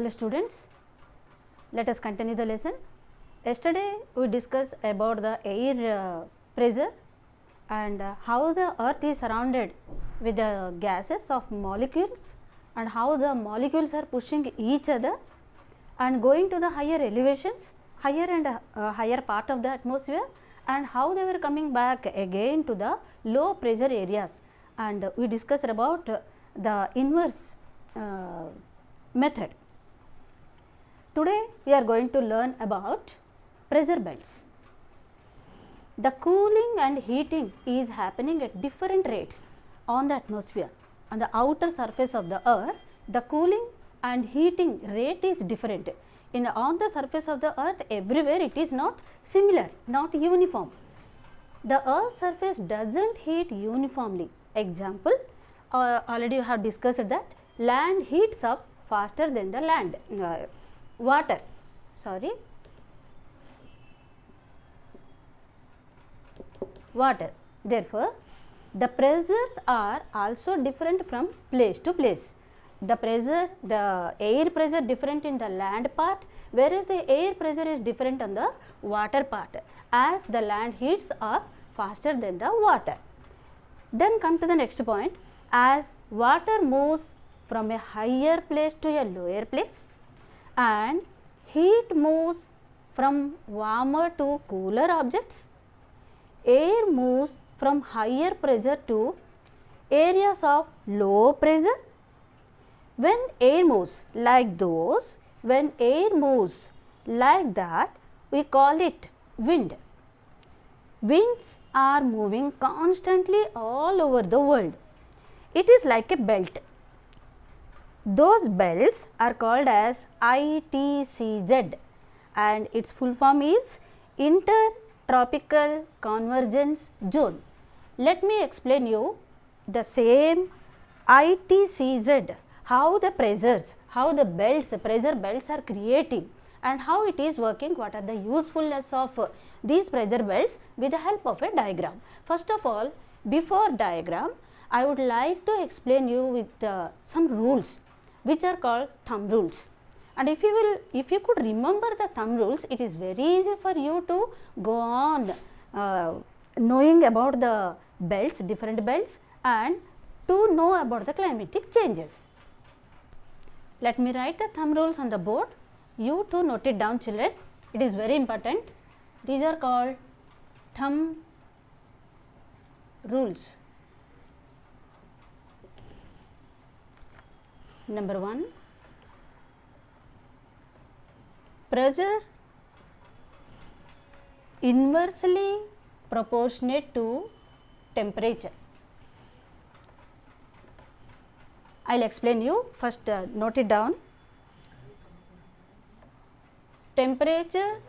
Hello students, let us continue the lesson. Yesterday we discussed about the air pressure and how the earth is surrounded with the gases of molecules and how the molecules are pushing each other and going to the higher elevations, higher and higher part of the atmosphere, and how they were coming back again to the low pressure areas, and we discussed about the inverse method. Today we are going to learn about pressure belts. The cooling and heating is happening at different rates on the atmosphere. On the outer surface of the earth, the cooling and heating rate is different. On the surface of the earth, everywhere it is not similar, not uniform. The earth's surface doesn't heat uniformly. Example, already you have discussed that land heats up faster than the water. Therefore, the pressures are also different from place to place. The air pressure different in the land part, whereas the air pressure is different on the water part, as the land heats up faster than the water. Then come to the next point. As water moves from a higher place to a lower place and heat moves from warmer to cooler objects, air moves from higher pressure to areas of low pressure. When air moves like that, we call it wind. Winds are moving constantly all over the world. It is like a belt. Those belts are called as ITCZ, and its full form is Intertropical Convergence Zone. Let me explain you the same ITCZ, how the pressure belts are creating and how it is working, what are the usefulness of these pressure belts with the help of a diagram. First of all, before diagram, I would like to explain you with some rules which are called thumb rules. And if you could remember the thumb rules, it is very easy for you to go on knowing about the belts, different belts, and to know about the climatic changes. Let me write the thumb rules on the board. You too note it down, children. It is very important. These are called thumb rules. Number 1, pressure inversely proportionate to temperature. I will explain you. First note it down. Temperature,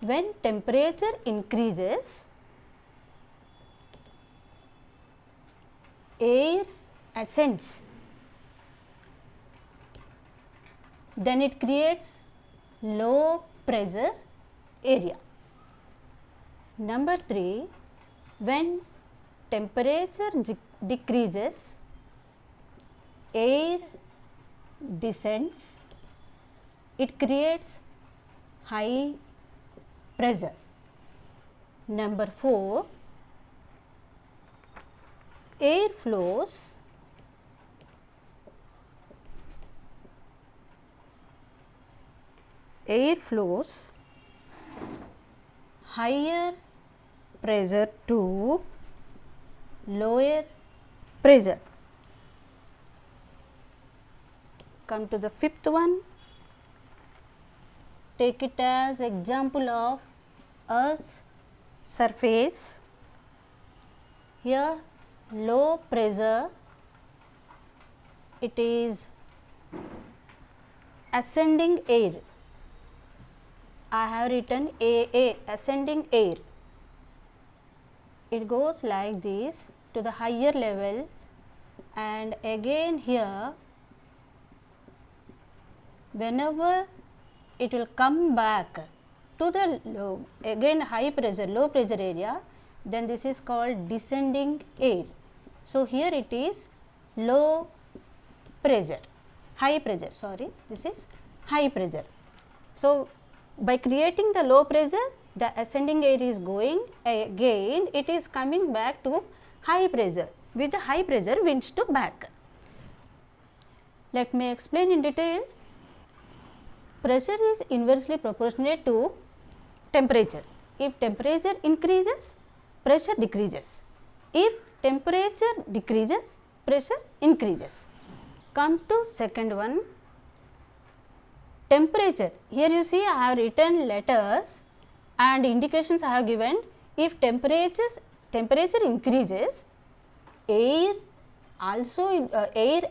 when temperature increases, air ascends, then it creates low pressure area. Number 3, when temperature decreases, air descends, it creates high pressure. Number 4, air flows higher pressure to lower pressure. Come to the 5th one. Take it as example of Earth's surface. Here low pressure, it is ascending air. I have written AA, ascending air. It goes like this to the higher level, and again here whenever it will come back to the low pressure area, then this is called descending air. So here it is low pressure. high pressure, sorry, this is high pressure. So by creating the low pressure, the ascending air is going, again it is coming back to high pressure, with the high pressure winds to back. Let me explain in detail. Pressure is inversely proportionate to temperature. If temperature increases, pressure decreases. If temperature decreases, pressure increases. Come to second one, temperature. Here you see I have written letters and indications I have given. If temperature increases, air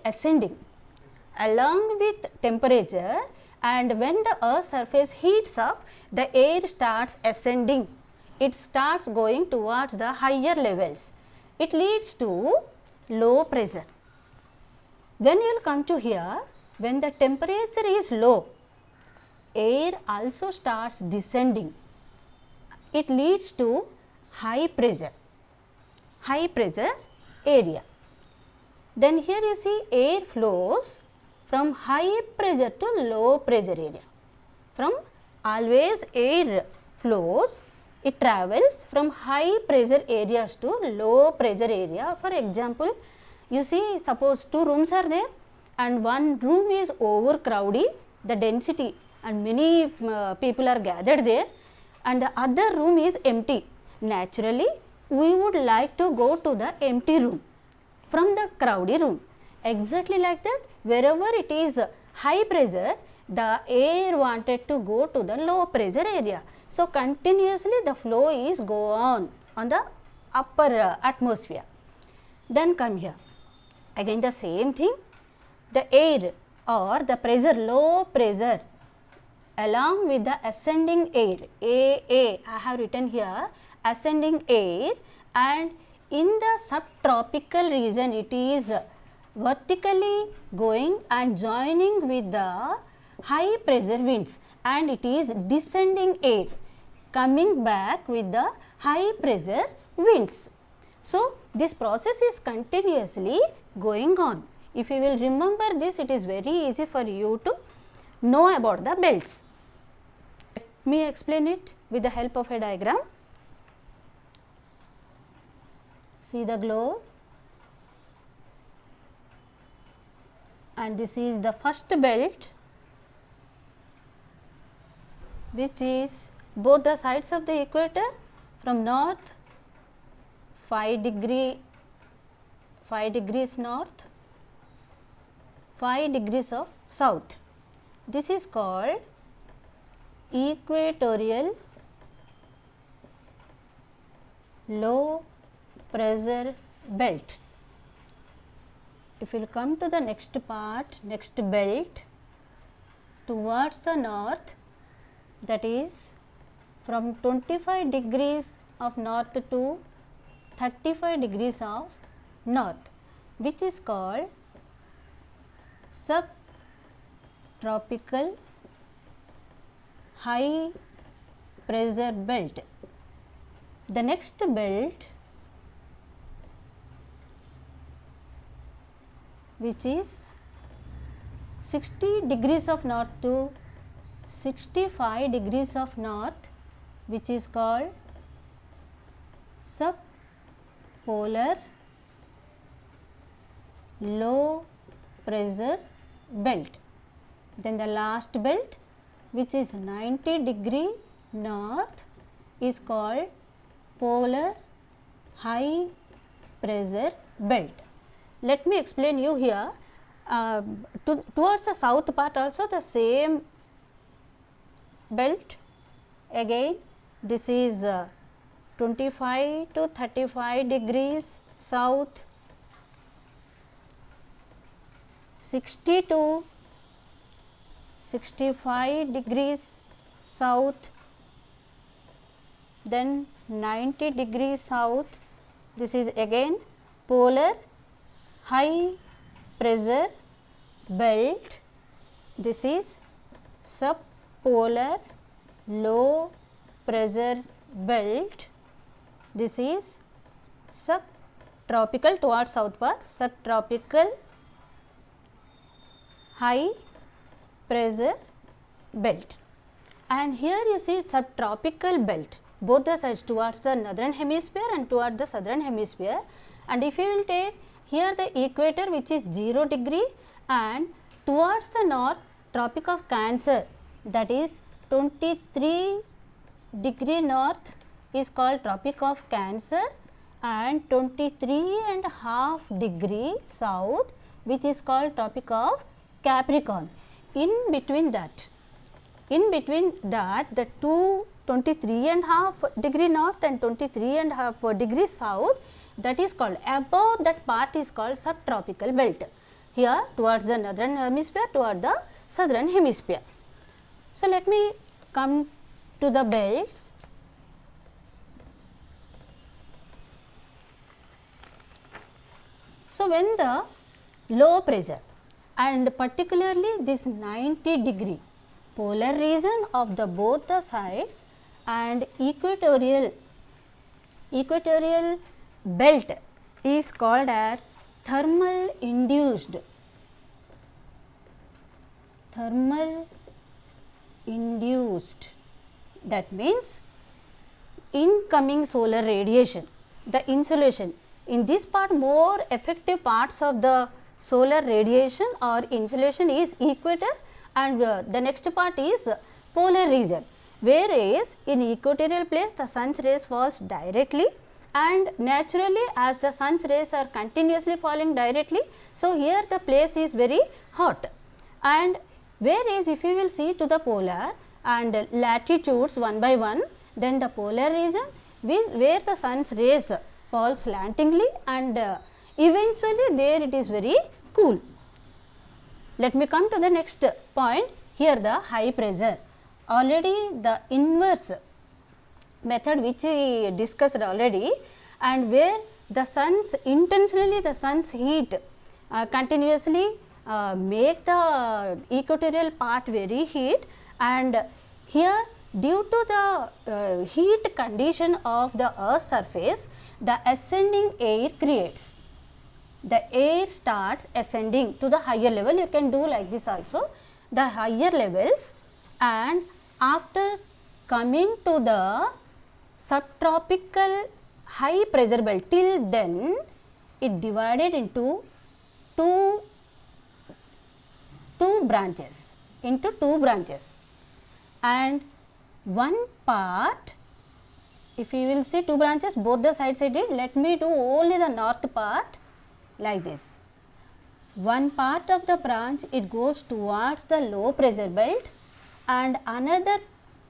ascending along with temperature, and when the earth's surface heats up, the air starts ascending. It starts going towards the higher levels. It leads to low pressure. When you will come to here, when the temperature is low, air also starts descending. It leads to high pressure area. Then here you see air flows from high pressure to low pressure area. From always air flows, it travels from high pressure areas to low pressure area. For example, you see suppose two rooms are there and one room is overcrowded, the density and many people are gathered there, and the other room is empty. Naturally, we would like to go to the empty room from the crowded room. Exactly like that, wherever it is high pressure, the air wanted to go to the low pressure area. So continuously the flow is go on the upper atmosphere. Then come here, again the same thing, the air or the pressure, low pressure along with the ascending air, I have written here ascending air, and in the subtropical region it is vertically going and joining with the high pressure winds, and it is descending air coming back with the high pressure winds. So this process is continuously going on. If you will remember this, it is very easy for you to know about the belts. Let me explain it with the help of a diagram. See the globe, and this is the first belt, which is both the sides of the equator. From north 5 degrees north, 5 degrees of south. This is called equatorial low pressure belt. If you will come to the next part, next belt towards the north, that is from 25 degrees of north to 35 degrees of north, which is called subtropical high pressure belt. The next belt, which is 60 degrees of north to 65 degrees of north, which is called subpolar low pressure belt. Then the last belt, which is 90 degree north, is called polar high pressure belt. Let me explain you here. Towards the south part also the same belt. Again this is 25 to 35 degrees south, 60 to 65 degrees south, then 90 degrees south. This is again polar high pressure belt. This is subpolar low pressure belt. This is subtropical towards south part, subtropical high pressure belt, and here you see subtropical belt, both the sides towards the northern hemisphere and towards the southern hemisphere. And if you will take here the equator, which is 0 degree, and towards the north Tropic of Cancer, that is 23 degree north is called Tropic of Cancer, and 23.5 degree south, which is called Tropic of Capricorn. In between that the 23.5 degree north and 23.5 degree south, that is called, above that part is called subtropical belt, here towards the northern hemisphere, toward the southern hemisphere. So let me come to the belts. So when the low pressure, and particularly this 90 degree polar region of the both the sides and equatorial belt is called as thermal induced that means incoming solar radiation, the insolation. In this part, more effective parts of the solar radiation or insolation is equator, and the next part is polar region, whereas in equatorial place the sun's rays falls directly, and naturally as the sun's rays are continuously falling directly, so here the place is very hot. And whereas if you will see to the polar and latitudes one by one, then the polar region where the sun's rays fall slantingly, and eventually there it is very cool. Let me come to the next point. Here the high pressure, already the inverse method which we discussed already, and where the sun's intentionally the sun's heat continuously make the equatorial part very heat, and here due to the heat condition of the earth's surface, the ascending air creates, the air starts ascending to the higher level. You can do like this also, the higher levels, and after coming to the subtropical high pressure belt, till then it divided into two branches, and one part, if you will see two branches, both the sides I did, let me do only the north part like this. One part of the branch it goes towards the low pressure belt, and another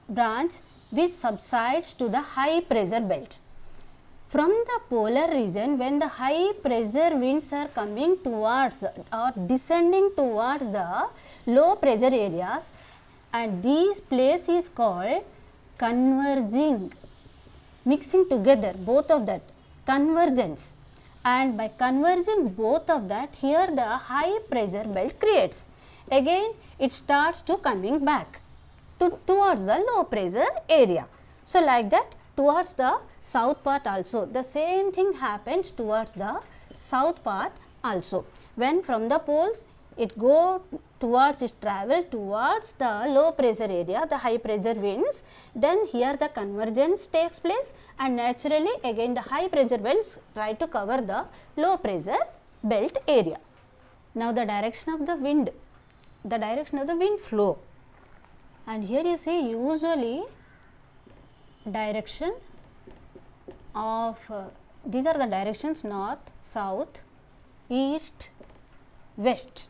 branch which subsides to the high pressure belt. From the polar region, when the high pressure winds are coming towards or descending towards the low pressure areas, and these place is called converging, mixing together both of that, convergence, and by converging both of that, here the high pressure belt creates. Again it starts to coming back towards the low pressure area. So like that towards the south part also the same thing happens towards the south part also. When from the poles it go towards, it travel towards the low pressure area, the high pressure winds, then here the convergence takes place, and naturally again the high pressure belts try to cover the low pressure belt area. Now the direction of the wind flow, and here you see usually direction of these are the directions: north, south, east, west.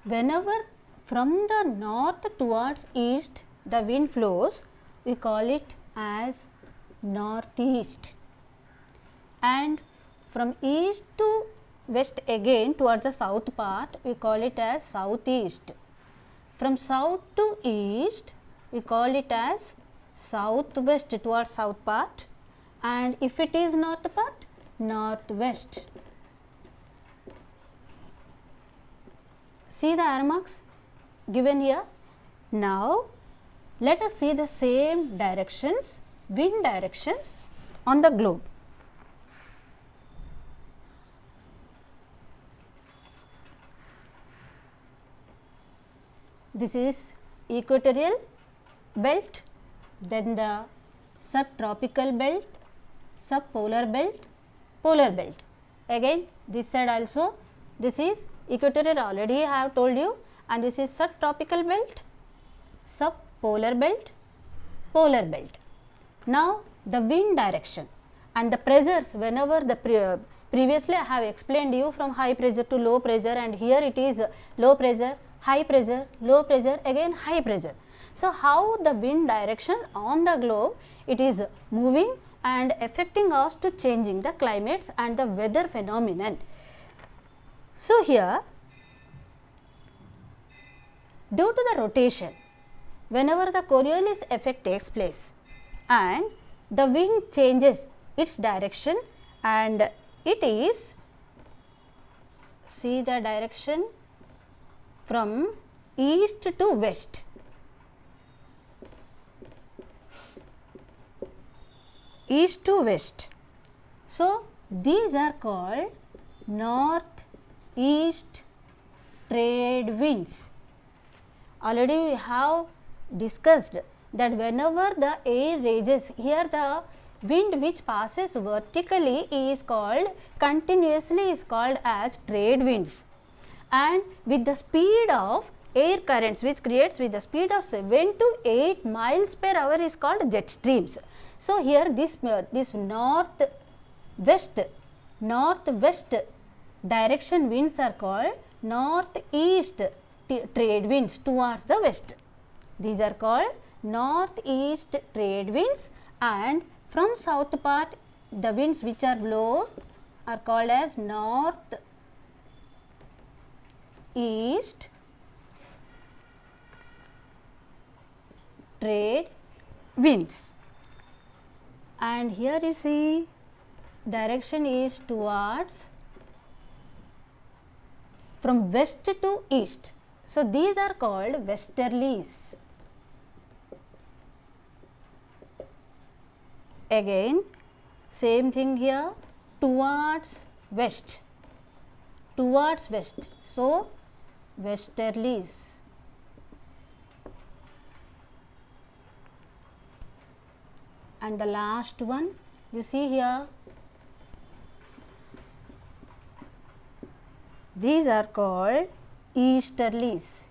Whenever from the north towards east the wind flows, we call it as northeast, and from east to west again towards the south part we call it as southeast. From south to east we call it as southwest towards south part, and if it is north part, northwest. See the arrow marks given here. Now let us see the same directions, wind directions on the globe. This is equatorial belt, then the subtropical belt, subpolar belt, polar belt. Again this side also, this is equatorial, already I have told you, and this is subtropical belt, subpolar belt, polar belt. Now the wind direction and the pressures, whenever the previously I have explained you from high pressure to low pressure, and here it is low pressure, high pressure, low pressure, again high pressure. So how the wind direction on the globe, it is moving and affecting us to changing the climates and the weather phenomenon. So here, due to the rotation, whenever the Coriolis effect takes place and the wind changes its direction, and it is, see the direction from east to west. East to west. So these are called north east trade winds. Already we have discussed that whenever the air rages, here the wind which passes vertically is called, continuously is called as trade winds, and with the speed of air currents which creates with the speed of 7 to 8 miles per hour is called jet streams. So here this northwest direction winds are called northeast trade winds towards the west. These are called northeast trade winds, and from south part the winds which are blow are called as northeast trade winds. And here you see direction is towards from west to east. So these are called westerlies. Again same thing here, towards west, so westerlies. And the last one you see here, these are called easterlies.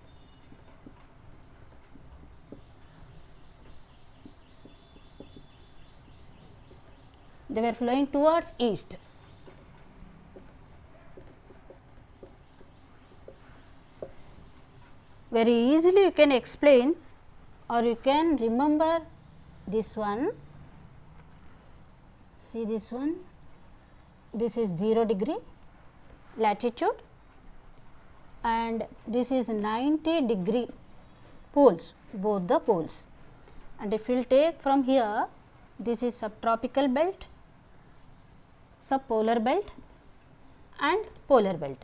They were flowing towards east. Very easily you can explain or you can remember this one. See this one, this is 0 degree latitude and this is 90 degree poles, both the poles. And if we will take from here, this is subtropical belt, subpolar belt and polar belt.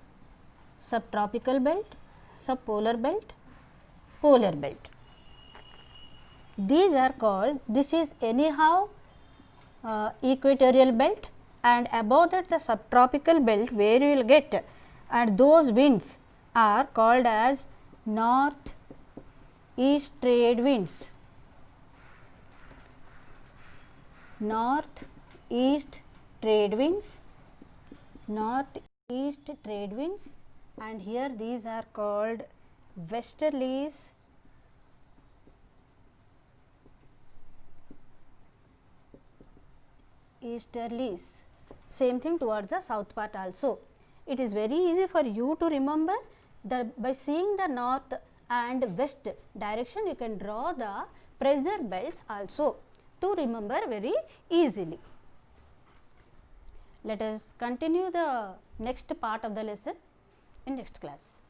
Subtropical belt, subpolar belt, polar belt. These are called, this is anyhow equatorial belt, and above that the subtropical belt where you will get, and those winds are called as north east trade winds. North east trade winds, north east trade winds, and here these are called westerlies, easterlies. Same thing towards the south part also. It is very easy for you to remember that by seeing the north and west direction you can draw the pressure belts also to remember very easily. Let us continue the next part of the lesson in next class.